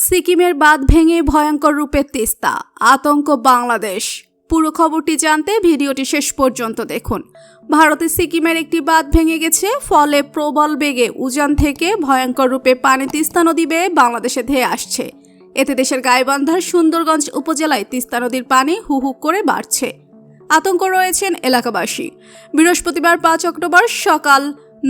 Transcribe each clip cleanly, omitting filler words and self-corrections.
সিকিমের বাঁধ ভেঙে ভয়ঙ্কর রূপে তিস্তা, আতঙ্ক বাংলাদেশ। পুরো খবরটি জানতে ভিডিওটি শেষ পর্যন্ত দেখুন। ভারতের সিকিমের একটি বাঁধ ভেঙে গেছে, ফলে প্রবল বেগে উজান থেকে ভয়ঙ্কর রূপে পানি তিস্তা নদী বেয়ে বাংলাদেশে ধেয়ে আসছে। এতে দেশের গাইবান্ধার সুন্দরগঞ্জ উপজেলায় তিস্তা নদীর পানি হু হু করে বাড়ছে। আতঙ্ক রয়েছেন এলাকাবাসী। বৃহস্পতিবার 5 অক্টোবর সকাল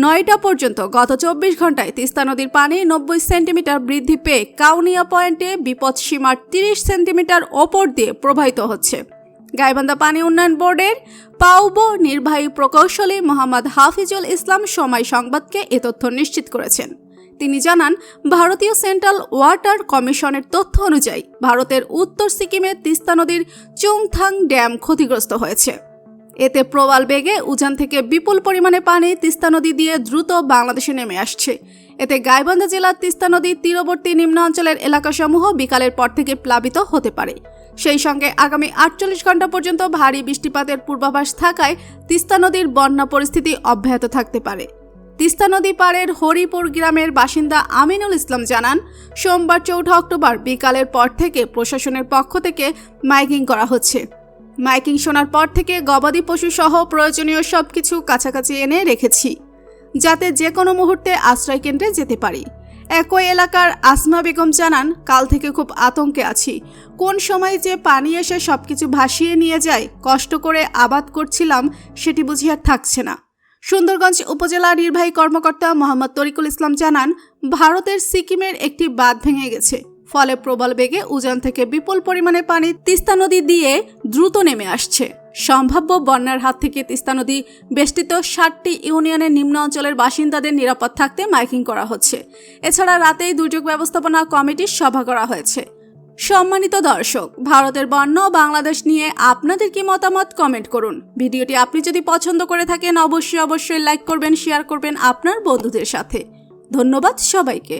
9টা পর্যন্ত গত 24 ঘন্টায় তিস্তা নদীর পানি 90 সেন্টিমিটার বৃদ্ধি পেয়ে কাউনিয়া পয়েন্টে বিপদ সীমার 30 সেন্টিমিটার ওপর দিয়ে প্রবাহিত হচ্ছে। গাইবান্ধা পানি উন্নয়ন বোর্ডের পাউবো নির্বাহী প্রকৌশলী মোহাম্মদ হাফিজুল ইসলাম সময় সংবাদকে এ তথ্য নিশ্চিত করেছেন। তিনি জানান, ভারতীয় সেন্ট্রাল ওয়াটার কমিশনের তথ্য অনুযায়ী ভারতের উত্তর সিকিমে তিস্তা নদীর চুংথাং ড্যাম ক্ষতিগ্রস্ত হয়েছে। এতে প্রবল বেগে উজান থেকে বিপুল পরিমাণে পানি তিস্তা নদী দিয়ে দ্রুত বাংলাদেশে নেমে আসছে। এতে গাইবান্ধা জেলার তিস্তা নদীর তীরবর্তী নিম্ন অঞ্চলের এলাকাসমূহ বিকালের পর থেকে প্লাবিত হতে পারে। সেই সঙ্গে আগামী 48 ঘন্টা পর্যন্ত ভারী বৃষ্টিপাতের পূর্বাভাস থাকায় তিস্তা নদীর বন্যা পরিস্থিতি অব্যাহত থাকতে পারে। তিস্তা নদী পাড়ের হরিপুর গ্রামের বাসিন্দা আমিনুল ইসলাম জানান, সোমবার 4 অক্টোবর বিকালের পর থেকে প্রশাসনের পক্ষ থেকে মাইকিং করা হচ্ছে। মাইকিং শোনার পর থেকে গবাদি পশু সহ প্রয়োজনীয় সবকিছু কাছাকাছি এনে রেখেছি, যাতে যে কোনো মুহূর্তে আশ্রয় কেন্দ্রে যেতে পারি। একই এলাকার আসমা বেগম জানান, কাল থেকে খুব আতঙ্কে আছি। কোন সময় যে পানি এসে সবকিছু ভাসিয়ে নিয়ে যায়, কষ্ট করে আবাদ করছিলাম সেটি বুঝি আর থাকছে না। সুন্দরগঞ্জ উপজেলা নির্বাহী কর্মকর্তা মোহাম্মদ তরিকুল ইসলাম জানান, ভারতের সিকিমের একটি বাঁধ ভেঙে গেছে, ফলে প্রবল বেগে উজান থেকে বিপুল পরিমাণে পানি তিস্তা নদী দিয়ে দ্রুত নেমে আসছে। সম্ভাব্য বন্যার হাত থেকে তিস্তা নদী বেষ্টিত 60টি ইউনিয়নের নিম্ন অঞ্চলের বাসিন্দাদের নিরাপদ থাকতে মাইকিং করা হচ্ছে। এছাড়া রাতেই দুর্যোগ ব্যবস্থাপনা কমিটির সভা করা হয়েছে। সম্মানিত দর্শক, ভারতের বন্যা ও বাংলাদেশ নিয়ে আপনাদের কি মতামত কমেন্ট করুন। ভিডিওটি আপনি যদি পছন্দ করে থাকেন অবশ্যই লাইক করবেন, শেয়ার করবেন আপনার বন্ধুদের সাথে। ধন্যবাদ সবাইকে।